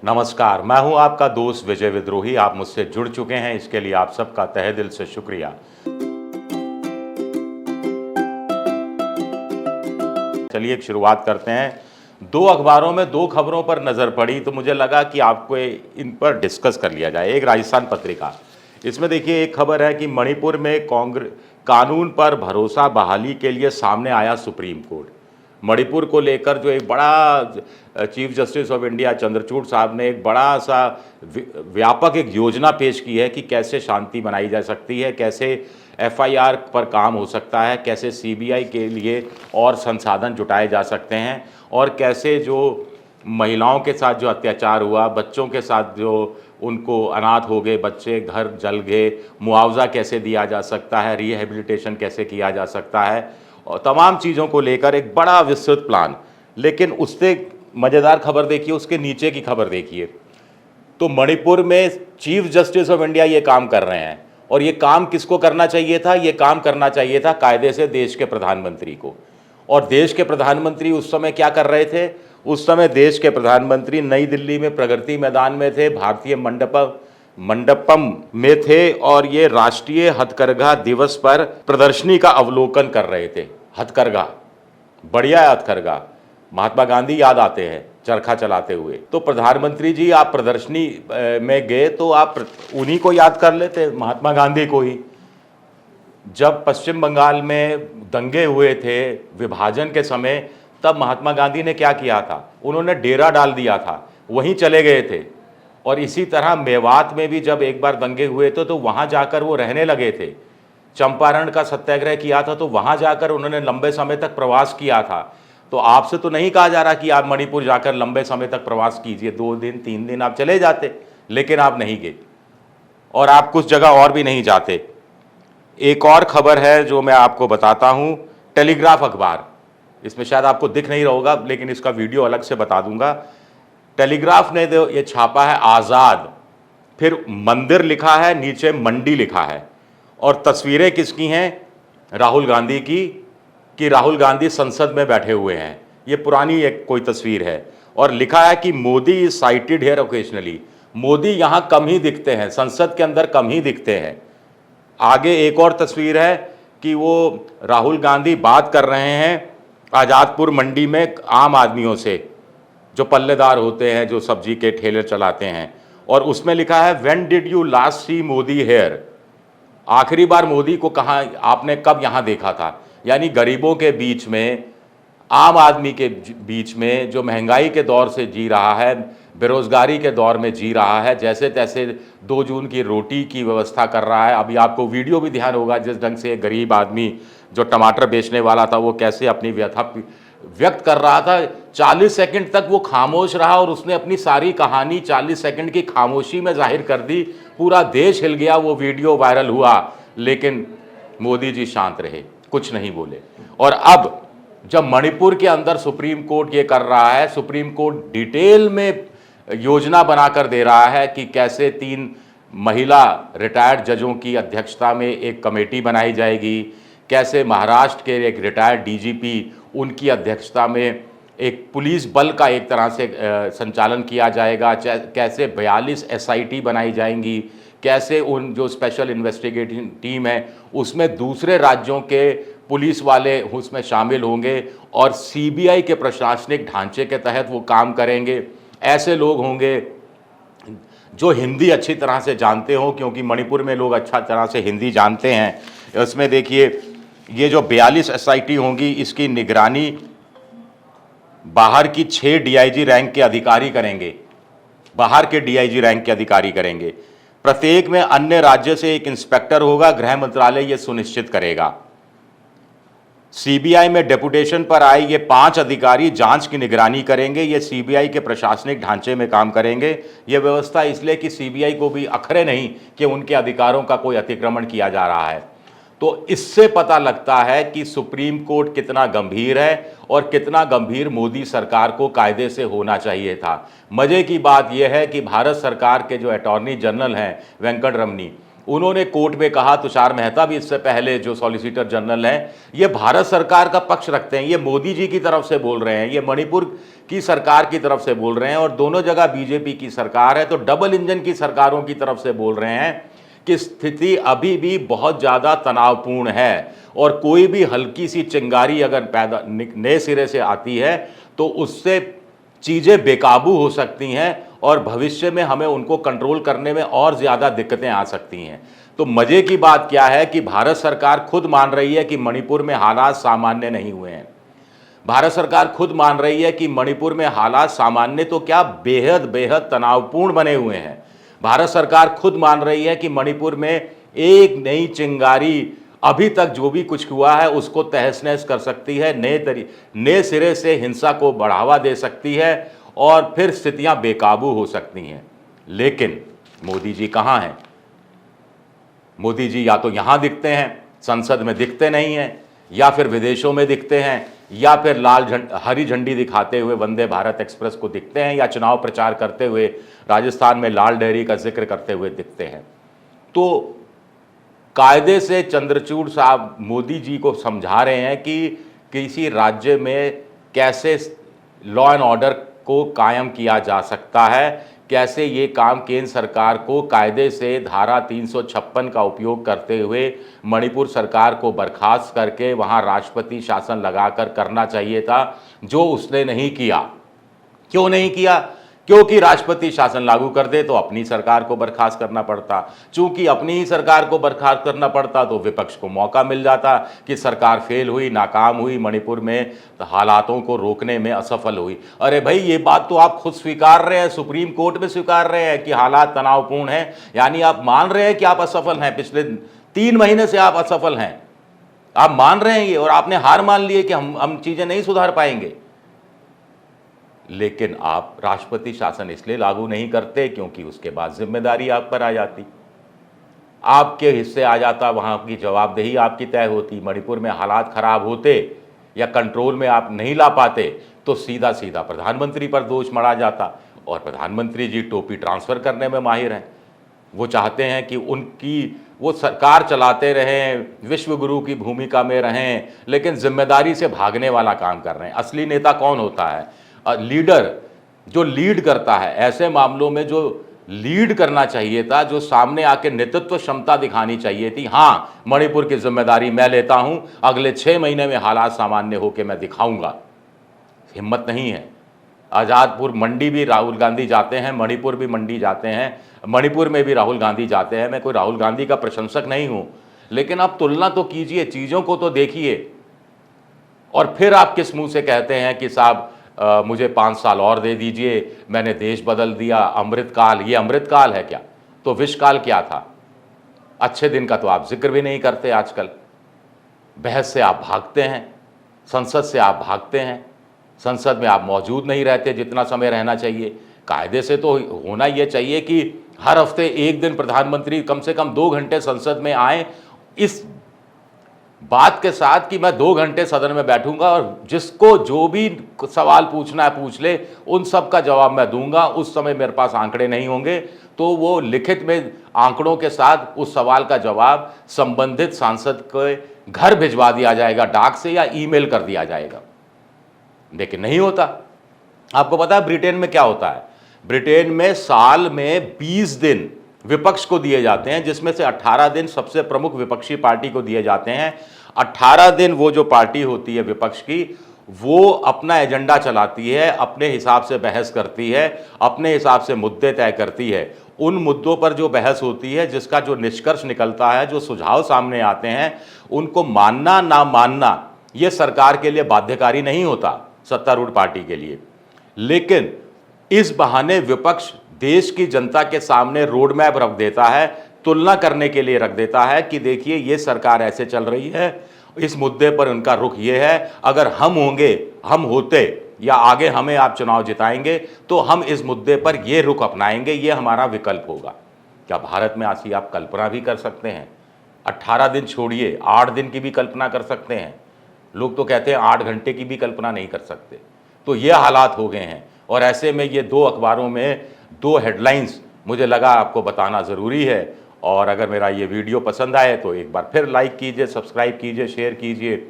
नमस्कार, मैं हूं आपका दोस्त विजय विद्रोही। आप मुझसे जुड़ चुके हैं, इसके लिए आप सबका तहे दिल से शुक्रिया। चलिए एक शुरुआत करते हैं। दो अखबारों में दो खबरों पर नज़र पड़ी तो मुझे लगा कि आपको इन पर डिस्कस कर लिया जाए। एक राजस्थान पत्रिका, इसमें देखिए एक खबर है कि मणिपुर में कांग्रेस कानून पर भरोसा बहाली के लिए सामने आया सुप्रीम कोर्ट। मणिपुर को लेकर जो एक बड़ा chief justice of India Chandrachud साहब ने एक बड़ा सा व्यापक एक योजना पेश की है कि कैसे शांति बनाई जा सकती है, कैसे एफआईआर पर काम हो सकता है, कैसे सीबीआई के लिए और संसाधन जुटाए जा सकते हैं और कैसे जो महिलाओं के साथ जो अत्याचार हुआ, बच्चों के साथ जो उनको अनाथ हो गए बच्चे, घर जल गए, मुआवजा कैसे दिया जा सकता है, रिहेबिलिटेशन कैसे किया जा सकता है और तमाम चीज़ों को लेकर एक बड़ा विस्तृत प्लान। लेकिन उससे मज़ेदार खबर देखिए, उसके नीचे की खबर देखिए। तो मणिपुर में चीफ जस्टिस ऑफ इंडिया ये काम कर रहे हैं और ये काम किसको करना चाहिए था? ये काम करना चाहिए था कायदे से देश के प्रधानमंत्री को। और देश के प्रधानमंत्री उस समय क्या कर रहे थे? उस समय देश के प्रधानमंत्री नई दिल्ली में प्रगति मैदान में थे, भारतीय मंडपम में थे और ये राष्ट्रीय हथकरघा दिवस पर प्रदर्शनी का अवलोकन कर रहे थे। हथकरघा, बढ़िया है हथकरघा, महात्मा गांधी याद आते हैं चरखा चलाते हुए। तो प्रधानमंत्री जी आप प्रदर्शनी में गए तो आप उन्हीं को याद कर लेते, महात्मा गांधी को ही। जब पश्चिम बंगाल में दंगे हुए थे विभाजन के समय, तब महात्मा गांधी ने क्या किया था? उन्होंने डेरा डाल दिया था, वहीं चले गए थे। और इसी तरह मेवात में भी जब एक बार दंगे हुए थे तो वहाँ जाकर वो रहने लगे थे। चंपारण का सत्याग्रह किया था तो वहाँ जाकर उन्होंने लंबे समय तक प्रवास किया था। तो आपसे तो नहीं कहा जा रहा कि आप मणिपुर जाकर लंबे समय तक प्रवास कीजिए, 2 दिन 3 दिन आप चले जाते, लेकिन आप नहीं गए और आप कुछ जगह और भी नहीं जाते। एक और खबर है जो मैं आपको बताता हूँ, टेलीग्राफ अखबार, इसमें शायद आपको दिख नहीं रहा होगा लेकिन इसका वीडियो अलग से बता दूंगा। टेलीग्राफ ने ये छापा है आज़ाद, फिर मंदिर लिखा है, नीचे मंडी लिखा है और तस्वीरें किसकी हैं? राहुल गांधी की, कि राहुल गांधी संसद में बैठे हुए हैं। ये पुरानी एक कोई तस्वीर है और लिखा है कि Modi is cited here occasionally. Modi यहाँ कम ही दिखते हैं, संसद के अंदर कम ही दिखते हैं। आगे एक और तस्वीर है कि वो राहुल गांधी बात कर रहे हैं आज़ादपुर मंडी में आम आदमियों से, जो पल्लेदार होते हैं, जो सब्जी के ठेले चलाते हैं, और उसमें लिखा है when did you last see Modi here? आखिरी बार मोदी को कहाँ, आपने कब यहाँ देखा था? यानी गरीबों के बीच में, आम आदमी के बीच में, जो महंगाई के दौर से जी रहा है, बेरोजगारी के दौर में जी रहा है, जैसे तैसे 2 जून की रोटी की व्यवस्था कर रहा है। अभी आपको वीडियो भी ध्यान होगा जिस ढंग से एक गरीब आदमी जो टमाटर बेचने वाला था वो कैसे अपनी व्यथा व्यक्त कर रहा था। 40 सेकंड तक वो खामोश रहा और उसने अपनी सारी कहानी 40 सेकंड की खामोशी में जाहिर कर दी। पूरा देश हिल गया, वो वीडियो वायरल हुआ, लेकिन मोदी जी शांत रहे, कुछ नहीं बोले। और अब जब मणिपुर के अंदर सुप्रीम कोर्ट ये कर रहा है, सुप्रीम कोर्ट डिटेल में योजना बनाकर दे रहा है कि कैसे 3 महिला रिटायर्ड जजों की अध्यक्षता में एक कमेटी बनाई जाएगी, कैसे महाराष्ट्र के एक रिटायर्ड डीजीपी उनकी अध्यक्षता में एक पुलिस बल का एक तरह से संचालन किया जाएगा, कैसे 42 एसआईटी बनाई जाएंगी, कैसे उन जो स्पेशल इन्वेस्टिगेटिंग टीम है उसमें दूसरे राज्यों के पुलिस वाले उसमें शामिल होंगे और सीबीआई के प्रशासनिक ढांचे के तहत वो काम करेंगे। ऐसे लोग होंगे जो हिंदी अच्छी तरह से जानते हो, क्योंकि मणिपुर में लोग अच्छा तरह से हिंदी जानते हैं। उसमें देखिए ये जो 42 एसआईटी होंगी, इसकी निगरानी बाहर की 6 डीआईजी रैंक के अधिकारी करेंगे, बाहर के डीआईजी रैंक के अधिकारी करेंगे। प्रत्येक में अन्य राज्य से एक इंस्पेक्टर होगा, गृह मंत्रालय ये सुनिश्चित करेगा। सीबीआई में डेपुटेशन पर आए ये 5 अधिकारी जांच की निगरानी करेंगे, ये सीबीआई के प्रशासनिक ढांचे में काम करेंगे। ये व्यवस्था इसलिए कि सीबीआई को भी अखरे नहीं कि उनके अधिकारों का कोई अतिक्रमण किया जा रहा है। तो इससे पता लगता है कि सुप्रीम कोर्ट कितना गंभीर है और कितना गंभीर मोदी सरकार को कायदे से होना चाहिए था। मजे की बात यह है कि भारत सरकार के जो अटॉर्नी जनरल हैं वेंकट रमनी, उन्होंने कोर्ट में कहा, तुषार मेहता भी इससे पहले जो सॉलिसिटर जनरल हैं, ये भारत सरकार का पक्ष रखते हैं, ये मोदी जी की तरफ से बोल रहे हैं, ये मणिपुर की सरकार की तरफ से बोल रहे हैं, और दोनों जगह बीजेपी की सरकार है, तो डबल इंजन की सरकारों की तरफ से बोल रहे हैं कि स्थिति अभी भी बहुत ज़्यादा तनावपूर्ण है, और कोई भी हल्की सी चिंगारी अगर पैदा नए सिरे से आती है तो उससे चीज़ें बेकाबू हो सकती हैं, और भविष्य में हमें उनको कंट्रोल करने में और ज़्यादा दिक्कतें आ सकती हैं। तो मज़े की बात क्या है कि भारत सरकार खुद मान रही है कि मणिपुर में हालात सामान्य नहीं हुए हैं। भारत सरकार खुद मान रही है कि मणिपुर में हालात सामान्य तो क्या, बेहद बेहद तनावपूर्ण बने हुए हैं। भारत सरकार खुद मान रही है कि मणिपुर में एक नई चिंगारी अभी तक जो भी कुछ हुआ है उसको तहस नहस कर सकती है, नए सिरे से हिंसा को बढ़ावा दे सकती है, और फिर स्थितियां बेकाबू हो सकती हैं। लेकिन मोदी जी कहाँ हैं? मोदी जी या तो यहाँ दिखते हैं, संसद में दिखते नहीं हैं, या फिर विदेशों में दिखते हैं, या फिर हरी झंडी दिखाते हुए वंदे भारत एक्सप्रेस को दिखते हैं, या चुनाव प्रचार करते हुए राजस्थान में लाल डेयरी का जिक्र करते हुए दिखते हैं। तो कायदे से चंद्रचूड़ साहब मोदी जी को समझा रहे हैं कि किसी राज्य में कैसे लॉ एंड ऑर्डर को कायम किया जा सकता है, कैसे ये काम केंद्र सरकार को कायदे से धारा 356 का उपयोग करते हुए मणिपुर सरकार को बर्खास्त करके वहाँ राष्ट्रपति शासन लगाकर करना चाहिए था, जो उसने नहीं किया। क्यों नहीं किया? क्योंकि राष्ट्रपति शासन लागू कर दे तो अपनी सरकार को बर्खास्त करना पड़ता। चूंकि अपनी ही सरकार को बर्खास्त करना पड़ता तो विपक्ष को मौका मिल जाता कि सरकार फेल हुई, नाकाम हुई, मणिपुर में हालातों को रोकने में असफल हुई। अरे भाई, ये बात तो आप खुद स्वीकार रहे हैं, सुप्रीम कोर्ट में स्वीकार रहे हैं कि हालात तनावपूर्ण हैं, यानी आप मान रहे हैं कि आप असफल हैं। पिछले 3 महीने से आप असफल हैं, आप मान रहे हैं ये, और आपने हार मान ली है कि हम चीजें नहीं सुधार पाएंगे। लेकिन आप राष्ट्रपति शासन इसलिए लागू नहीं करते क्योंकि उसके बाद जिम्मेदारी आप पर आ जाती, आपके हिस्से आ जाता, वहां की जवाबदेही आपकी तय होती। मणिपुर में हालात खराब होते या कंट्रोल में आप नहीं ला पाते तो सीधा सीधा प्रधानमंत्री पर दोष मढ़ा जाता, और प्रधानमंत्री जी टोपी ट्रांसफर करने में माहिर हैं। वो चाहते हैं कि वो सरकार चलाते रहें, विश्व गुरु की भूमिका में रहें, लेकिन जिम्मेदारी से भागने वाला काम कर रहे हैं। असली नेता कौन होता है? लीडर जो लीड करता है। ऐसे मामलों में जो लीड करना चाहिए था, जो सामने आके नेतृत्व क्षमता दिखानी चाहिए थी, हाँ मणिपुर की जिम्मेदारी मैं लेता हूं, अगले 6 महीने में हालात सामान्य होकर मैं दिखाऊंगा, हिम्मत नहीं है। आज़ादपुर मंडी भी राहुल गांधी जाते हैं, मणिपुर भी मंडी जाते हैं, मणिपुर में भी राहुल गांधी जाते हैं। मैं कोई राहुल गांधी का प्रशंसक नहीं हूं, लेकिन आप तुलना तो कीजिए, चीज़ों को तो देखिए, और फिर आप किस मुंह से कहते हैं कि साहब मुझे 5 साल और दे दीजिए, मैंने देश बदल दिया, अमृतकाल। ये अमृतकाल है क्या? तो विषकाल क्या था? अच्छे दिन का तो आप जिक्र भी नहीं करते आजकल। बहस से आप भागते हैं, संसद से आप भागते हैं, संसद में आप मौजूद नहीं रहते जितना समय रहना चाहिए। कायदे से तो होना ये चाहिए कि हर हफ्ते एक दिन प्रधानमंत्री कम से कम 2 घंटे संसद में आए, इस बात के साथ कि मैं 2 घंटे सदन में बैठूंगा और जिसको जो भी सवाल पूछना है पूछ ले, उन सब का जवाब मैं दूंगा। उस समय मेरे पास आंकड़े नहीं होंगे तो वो लिखित में आंकड़ों के साथ उस सवाल का जवाब संबंधित सांसद के घर भिजवा दिया जाएगा, डाक से या ईमेल कर दिया जाएगा। लेकिन नहीं होता। आपको पता है ब्रिटेन में क्या होता है? ब्रिटेन में साल में 20 दिन विपक्ष को दिए जाते हैं, जिसमें से 18 दिन सबसे प्रमुख विपक्षी पार्टी को दिए जाते हैं। 18 दिन वो जो पार्टी होती है विपक्ष की, वो अपना एजेंडा चलाती है, अपने हिसाब से बहस करती है, अपने हिसाब से मुद्दे तय करती है। उन मुद्दों पर जो बहस होती है, जिसका जो निष्कर्ष निकलता है, जो सुझाव सामने आते हैं, उनको मानना ना मानना ये सरकार के लिए बाध्यकारी नहीं होता, सत्तारूढ़ पार्टी के लिए। लेकिन इस बहाने विपक्ष देश की जनता के सामने रोड मैप रख देता है, तुलना करने के लिए रख देता है कि देखिए ये सरकार ऐसे चल रही है, इस मुद्दे पर उनका रुख ये है, अगर हम होते या आगे हमें आप चुनाव जिताएंगे तो हम इस मुद्दे पर ये रुख अपनाएंगे, ये हमारा विकल्प होगा। क्या भारत में ऐसी आप कल्पना भी कर सकते हैं? 18 दिन छोड़िए, 8 दिन की भी कल्पना कर सकते हैं। लोग तो कहते हैं 8 घंटे की भी कल्पना नहीं कर सकते। तो ये हालात हो गए हैं, और ऐसे में ये 2 अखबारों में 2 हेडलाइंस मुझे लगा आपको बताना ज़रूरी है। और अगर मेरा ये वीडियो पसंद आए तो एक बार फिर लाइक कीजिए, सब्सक्राइब कीजिए, शेयर कीजिए